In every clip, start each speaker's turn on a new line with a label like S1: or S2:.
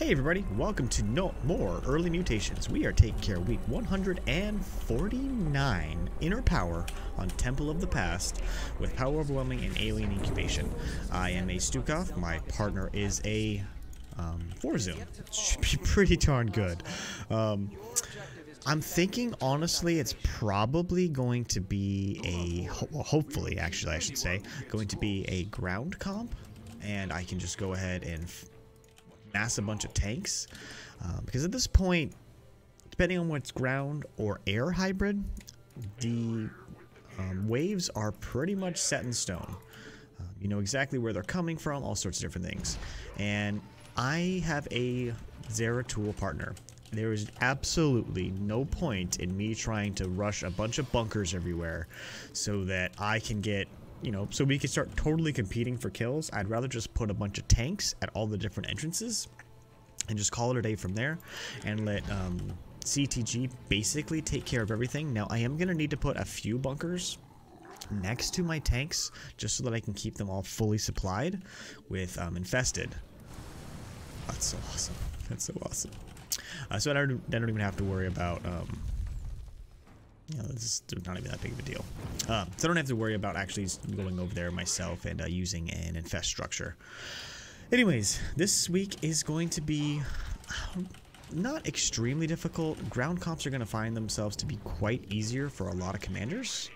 S1: Hey everybody, welcome to no more early mutations. We are taking care of week 149 Inner Power on Temple of the Past with Power Overwhelming and Alien Incubation. I am a Stukov. My partner is a Forzoom. Should be pretty darn good. I'm thinking, honestly, it's probably going to be a, hopefully, actually, I should say, going to be a ground comp, and I can just go ahead and mass a bunch of tanks, because at this point, depending on what's ground or air hybrid, the waves are pretty much set in stone. You know exactly where they're coming from, all sorts of different things. And I have a Zeratul partner. There is absolutely no point in me trying to rush a bunch of bunkers everywhere so that I can get, you know, so we can start totally competing for kills. I'd rather just put a bunch of tanks at all the different entrances and just call it a day from there and let CTG basically take care of everything. Now, I am going to need to put a few bunkers next to my tanks just so that I can keep them all fully supplied with infested. That's so awesome. That's so awesome. So I don't even have to worry about, you know, this is not even that big of a deal. So I don't have to worry about actually going over there myself and using an infest structure. Anyways, this week is going to be not extremely difficult. Ground comps are going to find themselves to be quite easier for a lot of commanders.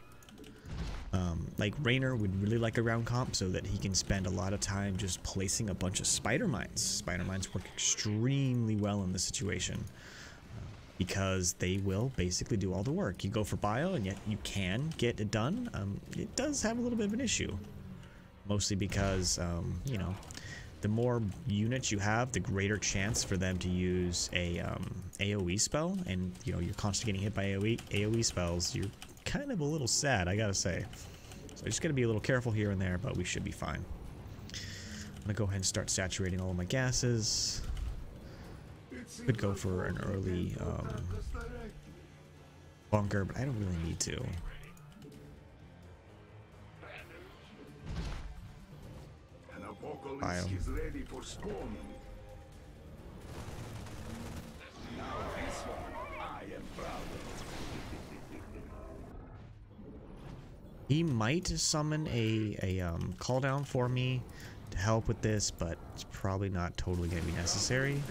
S1: Like Raynor would really like a ground comp so that he can spend a lot of time just placing a bunch of spider mines. Spider mines work extremely well in this situation because they will basically do all the work. You go for bio and yet you can get it done. It does have a little bit of an issue, mostly because, you know, the more units you have, the greater chance for them to use a AoE spell, and you know, you're constantly getting hit by AoE spells. You're kind of a little sad, I gotta say. So I just gotta be a little careful here and there, but we should be fine. I'm gonna go ahead and start saturating all of my gases. Could go for an early bunker, but I don't really need to. Bio.
S2: Is ready for storming. Now this one, I am proud of.
S1: He might summon a call down for me to help with this, but it's probably not totally going to be necessary.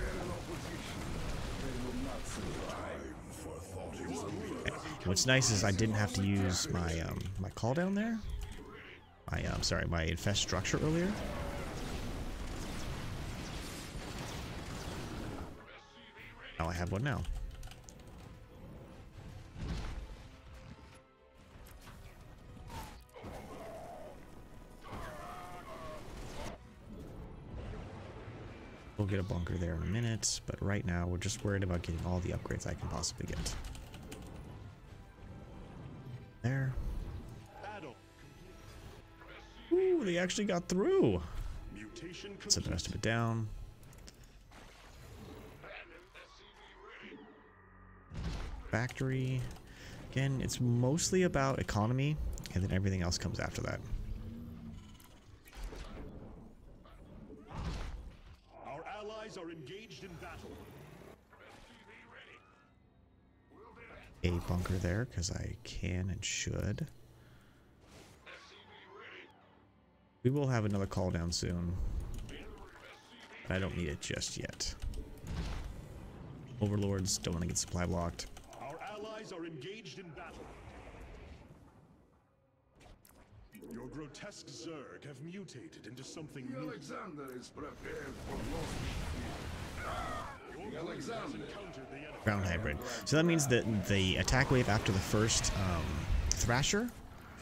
S1: Okay. What's nice is I didn't have to use my my call down there. Sorry, my infest structure earlier. Now I have one now. We'll get a bunker there in a minute, but right now we're just worried about getting all the upgrades I can possibly get. There. Ooh, they actually got through. Set the rest of it down. Factory. Again, it's mostly about economy, and then everything else comes after that.
S3: Our allies are engaged in battle.
S1: A bunker there, because I can and should. We will have another call down soon. But I don't need it just yet. Overlords don't want to get supply blocked.
S3: Are engaged in battle. Your grotesque Zerg have mutated into something new.
S2: Alexander is prepared for lost. Alexander
S3: Encountered the enemy.
S1: Ground hybrid. So that means that the attack wave after the first Thrasher,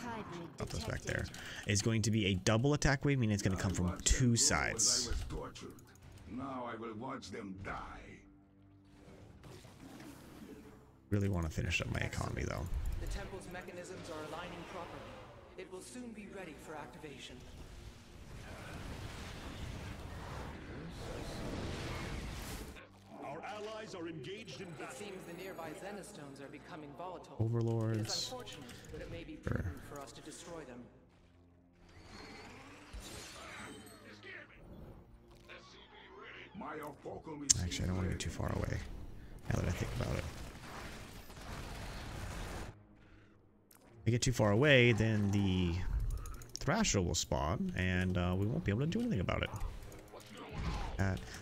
S1: I'll put those back there, is going to be a double attack wave, meaning it's going to come from two sides.
S2: I was tortured. Now I will watch them die.
S1: Really want to finish up my economy though.
S4: The temple's mechanisms are aligning properly. It will soon be ready for activation.
S3: Our allies are engaged in
S4: It
S3: battle.
S4: seems the nearby Zenistones are becoming volatile.
S1: Overlords.
S4: It is unfortunate, but it may be prudent for us to destroy them.
S2: My apocalypse.
S1: Actually, I don't want to get too far away. Now that I think about it. If I get too far away, then the Thrasher will spawn, and we won't be able to do anything about it.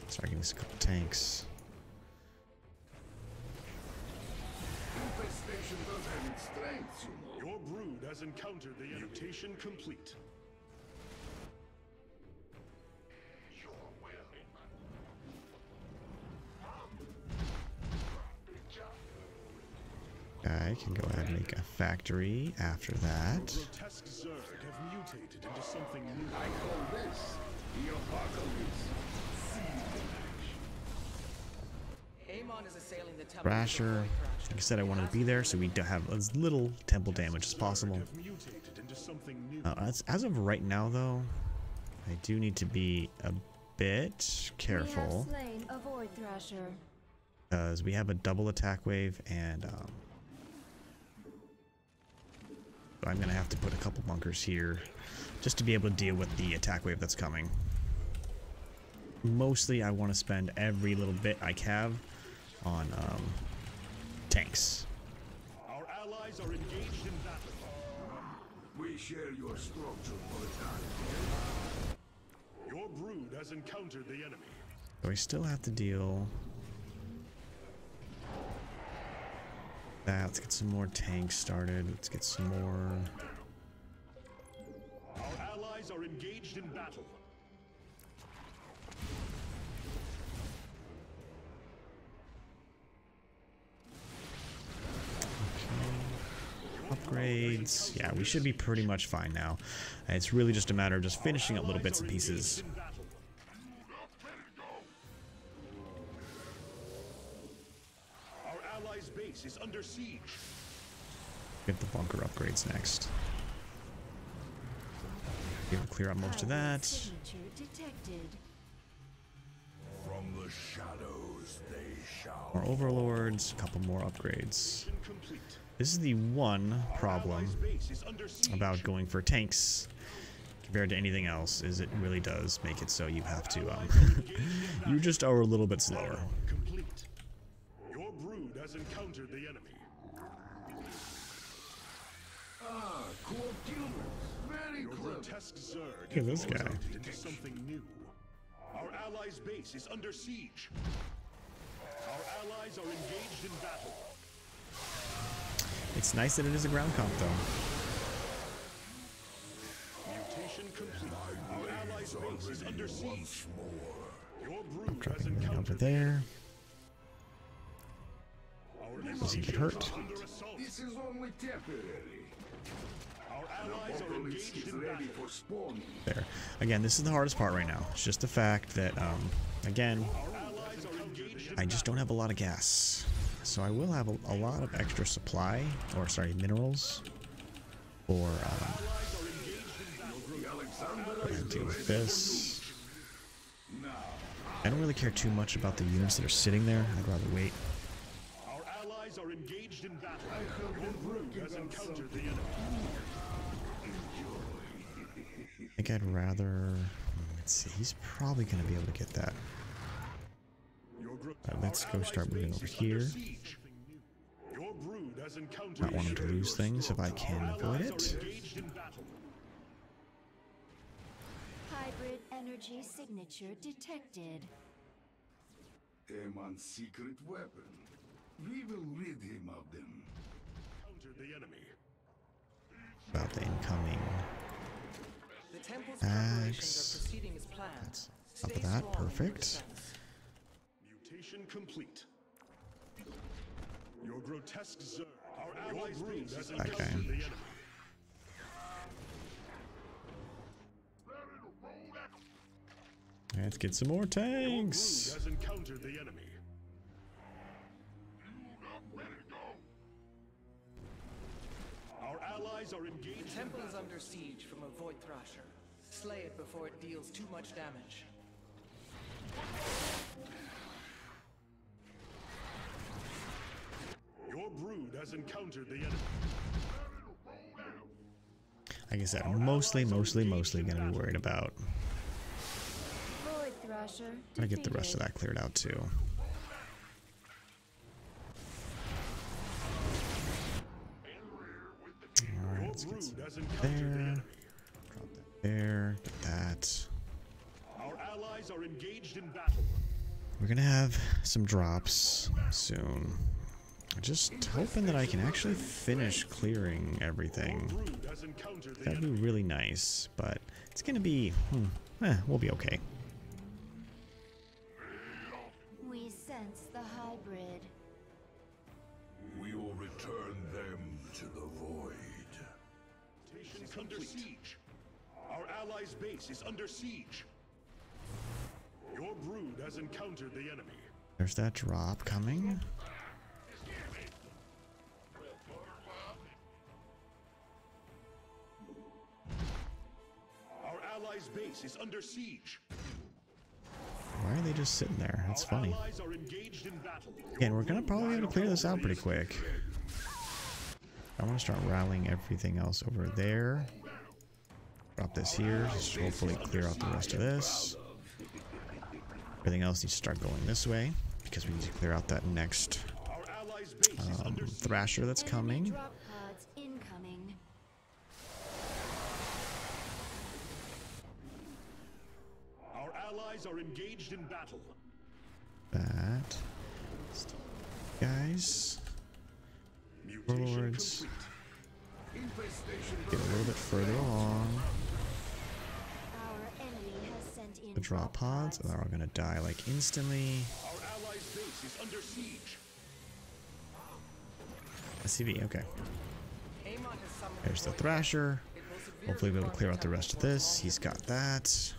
S1: Sorry, give me a couple tanks.
S2: Infestation does have its strengths, you know.
S3: Your brood has encountered the mutation complete.
S1: I can go ahead and make a factory after that.
S3: Grotesque Zerg have mutated into something new.
S2: I call this the apocalypse.
S4: Amon is assailing the temple.
S1: Thrasher, like I said, I wanted to be there so we have as little temple damage as possible.
S3: Have mutated into something new.
S1: As of right now, though, I do need to be a bit careful
S5: We have slain a Void Thrasher.
S1: because we have a double attack wave, and I'm gonna have to put a couple bunkers here just to be able to deal with the attack wave that's coming. Mostly, I want to spend every little bit I have on tanks.
S3: Our allies are engaged in battle.
S2: We share your structure for the time.
S3: Your brood has encountered the enemy.
S1: So I still have to deal. Let's get some more tanks started. Let's get some more.
S3: Our allies are engaged in battle.
S1: Upgrades. Yeah, we should be pretty much fine now. It's really just a matter of just finishing up little bits and pieces.
S3: In battle. Our allies' base is under siege.
S1: Get the bunker upgrades next. Be able to clear out most of that.
S5: Signature detected.
S2: From the shadows they shall.
S1: More overlords, a couple more upgrades.
S3: Complete.
S1: This is the one problem
S3: Allies' base is under siege.
S1: about going for tanks compared to anything else, is it really does make it so you have to you just are a little bit slower.
S3: Complete. Your brood has encountered the enemy.
S2: Ah, cool humans. Very
S3: Your
S2: clever.
S3: grotesque Zerg
S1: Look at this guy.
S3: mutated into something new. Our allies' base is under siege. Our allies are engaged in battle.
S1: It's nice that it is a ground comp though.
S3: Mutation complete. Our allies' base is under siege. Your brood has
S1: Dropping it over
S3: encountered
S1: there.
S3: our
S1: Doesn't get
S3: allies
S1: hurt.
S3: under assault.
S2: This is only temporary.
S3: Our
S2: The
S3: allies are
S2: apocalypse
S3: engaged
S2: is
S3: in
S2: ready
S3: battle.
S2: for spawning.
S1: There. Again, this is the hardest part right now. It's just the fact that, again,
S3: Our allies are engaged in
S1: I just don't have a lot of gas. So I will have a lot of extra supply, or sorry, minerals, for deal with this. I don't really care too much about the units that are sitting there. I'd rather wait.
S3: Our allies are engaged in battle. Your brood has encountered the enemy.
S1: I think I'd rather. Let's see. He's probably going to be able to get that.
S3: Your
S1: Let's go start moving over here.
S3: Your brood has encountered
S1: Not want him to lose things if I can avoid it.
S3: engaged in battle.
S5: Hybrid energy signature detected.
S2: Amon's secret weapon. We will rid him of them.
S3: Encountered the enemy.
S1: About the incoming.
S4: The temple's
S1: Axe.
S4: preparations are proceeding as planned.
S1: Up
S4: Stay
S1: of that,
S4: strong in your
S1: perfect.
S4: defense.
S3: Mutation complete. Your grotesque Zerg. Our allies' base has
S1: That guy.
S3: encountered the enemy.
S1: Let's get some more
S3: Your brood
S1: tanks.
S3: has encountered the enemy. Our allies are
S4: The
S3: engaged in
S4: temple is
S3: battle.
S4: under siege from a Void Thrasher. Slay it before it deals too much damage.
S3: Your brood has encountered the enemy.
S1: Like I said, I'm mostly gonna be worried about
S5: Void Thrasher Thrasher
S1: Gotta get the rest of
S5: defeated.
S1: that cleared out too. Alright, let's get some there. Drop that there. Get that.
S3: Our allies are engaged in battle.
S1: We're gonna have some drops soon. I'm just hoping that I can actually finish clearing everything.
S3: Brood has encountered the
S1: That'd be
S3: enemy.
S1: really nice, but it's gonna be, we'll be okay.
S5: We sense the hybrid.
S2: We will return them to the void.
S3: Mutations under siege. Our allies' base is under siege. Your brood has encountered the enemy.
S1: There's that drop coming.
S3: Our allies' base is under siege.
S1: Why are they just sitting there? That's
S3: Our
S1: funny.
S3: allies are engaged in battle.
S1: Again, we're gonna probably be able to clear this out pretty quick. I want to start rallying everything else over there. Drop this here. Just hopefully clear out the rest of this. Everything else needs to start going this way because we need to clear out that next
S3: Our allies' base is under siege.
S1: Thrasher that's
S5: Enemy
S1: coming.
S5: drop pods incoming.
S3: Our allies are engaged in battle.
S1: That. Guys.
S3: Mutation
S1: Warlords.
S2: Infestation
S1: Get a little bit further along.
S5: Our enemy has sent in
S1: The drop pods, and they're all gonna die like instantly.
S3: Our allies' base is under siege.
S1: SCV, okay.
S4: Amon has summoned
S1: There's the
S4: void.
S1: Thrasher.
S4: It will severely
S1: Hopefully we'll be able to clear out the
S4: harm
S1: rest of
S4: attack
S1: this. He's got that.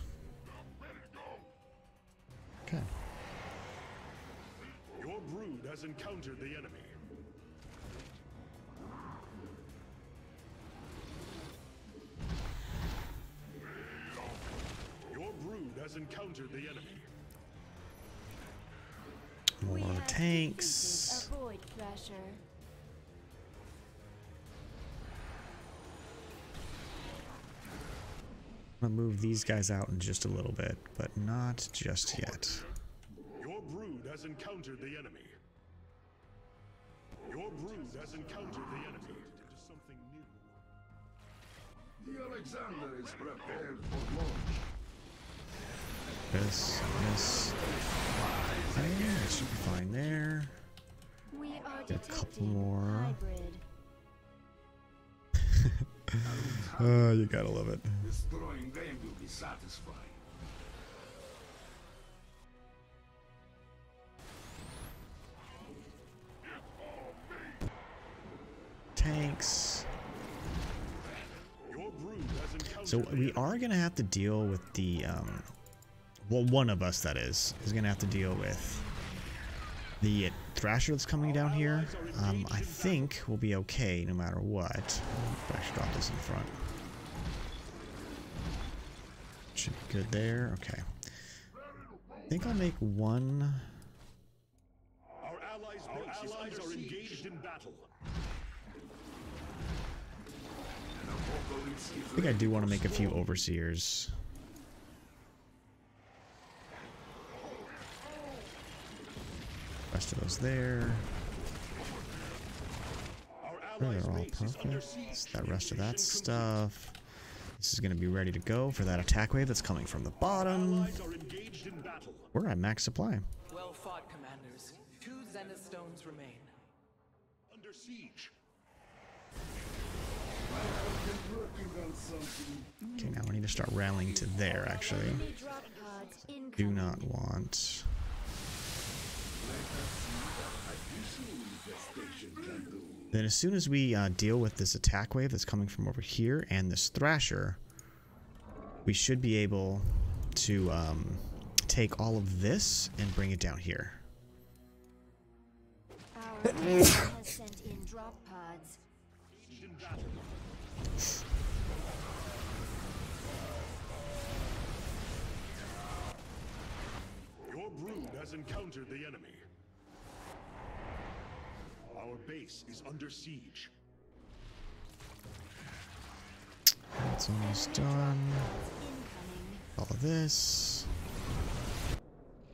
S1: Okay.
S3: Your brood has encountered the enemy. Your brood has encountered the enemy.
S5: We
S1: More
S5: have
S1: tanks.
S5: defeated a Void Thrasher.
S1: I'm gonna move these guys out in just a little bit, but not just yet.
S3: Your brood has encountered the enemy. Your brood has encountered the enemy. Into something new.
S2: The Alexander is prepared for launch.
S1: This. Okay, that should be fine there.
S5: We are
S1: Get a couple
S5: detecting
S1: more.
S5: hybrid.
S1: Oh, you gotta love it.
S2: Destroying them will be satisfying.
S1: Tanks.
S3: Your brood has encountered
S1: So
S3: the
S1: we
S3: enemy.
S1: are gonna have to deal with the well, one of us that is gonna have to deal with the Thrasher that's coming down here. I think we'll be okay no matter what. Actually, drop this in front. Should be good there. Okay. I think I'll make one.
S3: Our allies' base are engaged in battle.
S1: I think I do want to make a few overseers. Rest of those there.
S3: Our
S1: They're
S3: allies'
S1: all
S3: base is under
S1: perfect.
S3: siege.
S1: It's that rest of that
S3: Mutation
S1: stuff. This is going to be ready to go for that attack wave that's coming from the bottom.
S3: Allies are engaged in battle.
S1: We're at max supply.
S4: Well fought, commanders. 2 Zenith stones remain.
S3: Under siege.
S1: Okay, now we need to start rallying to there, actually.
S5: Enemy drop pods incoming.
S1: Do not want. Then as soon as we deal with this attack wave that's coming from over here and this Thrasher, we should be able to take all of this and bring it down here.
S5: Our enemy has sent in drop pods.
S3: Engaged in battle. Your brood has encountered the enemy. Our base is under siege.
S1: That's almost done.
S5: Incoming.
S1: All of this.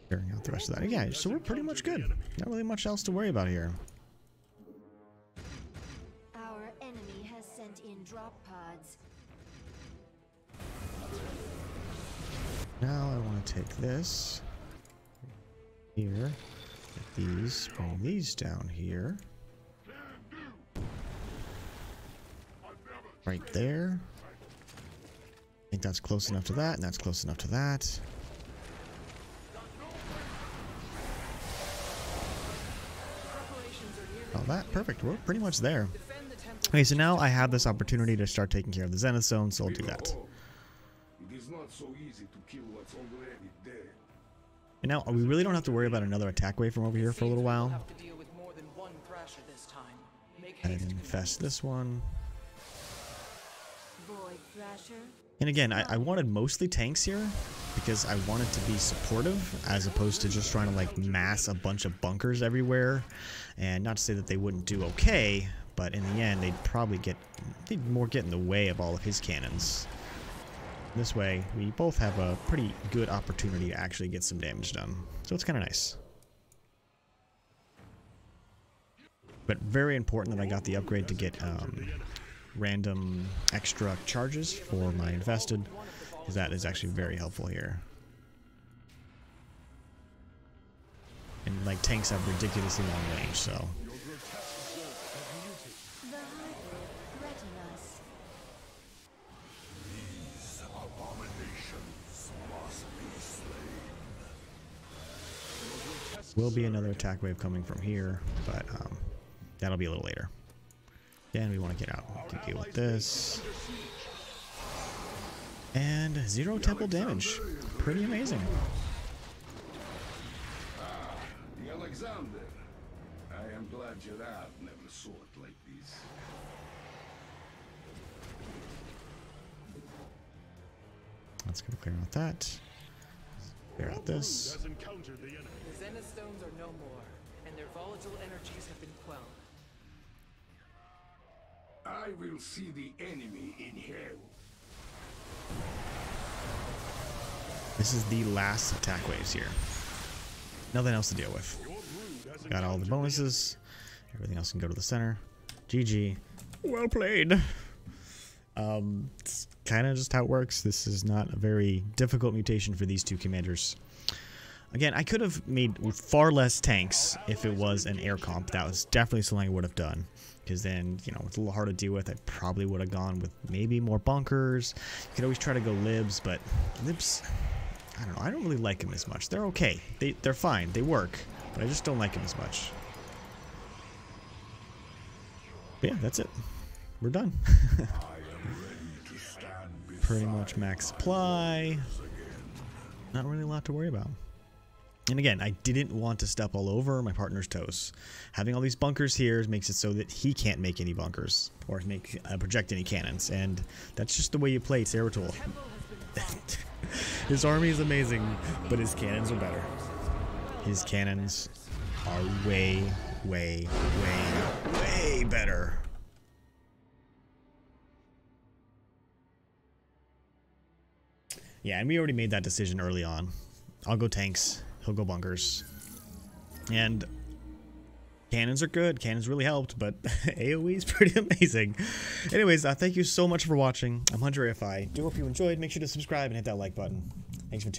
S1: Carrying out the rest of that. Yeah, so we're pretty much good. Not really much else to worry about here.
S5: Our enemy has sent in drop pods.
S1: Now I want to take this here, get these, bring these down here. Right there. I think that's close enough to that, and that's close enough to that. Oh, that, perfect. We're pretty much there. Okay, so now I have this opportunity to start taking care of the Zenith Zone, so I'll do that.
S2: It is not so easy to kill what's already dead.
S1: And now we really don't have to worry about another attack wave from over here for a little while. And infest this one.
S5: Void Thrasher.
S1: And again, I wanted mostly tanks here because I wanted to be supportive as opposed to just trying to like mass a bunch of bunkers everywhere. And not to say that they wouldn't do okay, but in the end they'd more get in the way of all of his cannons. This way, we both have a pretty good opportunity to actually get some damage done. So it's kind of nice. But very important that I got the upgrade to get random extra charges for my invested, because that is actually very helpful here. And like tanks have ridiculously long range, so.
S5: The hybrid threaten us.
S2: These abominations must be slain.
S1: Will be another attack wave coming from here, but that'll be a little later. Again, we want to get out to deal with this. And 0 temple damage. Pretty amazing.
S2: The Alexander. I am glad your dad never saw it like this.
S1: Let's go clear out that. Clear out this.
S4: The Zenith Stones are no more, and their volatile energies have been quelled.
S2: I will see the enemy in hell.
S1: This is the last attack waves here. Nothing else to deal with. Got all the bonuses. Everything else can go to the center. GG. Well played. It's kind of just how it works. This is not a very difficult mutation for these two commanders. Again, I could have made far less tanks if it was an air comp. That was definitely something I would have done. Because then, you know, it's a little hard to deal with. I probably would have gone with maybe more bunkers. You could always try to go libs, but libs, I don't know. I don't really like them as much. They're okay. They're fine. They work. But I just don't like them as much. But yeah, that's it. We're done. Pretty much max supply. Not really a lot to worry about. And again, I didn't want to step all over my partner's toes. Having all these bunkers here makes it so that he can't make any bunkers or project any cannons, and that's just the way you play Territool. His army is amazing, but his cannons are better. His cannons are way, way, way, way better. Yeah, and we already made that decision early on. I'll go tanks. He'll go bunkers. And cannons are good. Cannons really helped, but AoE is pretty amazing. Anyways, thank you so much for watching. I'm Hunter AFI. Do hope you enjoyed. Make sure to subscribe and hit that like button. Thanks for tuning in.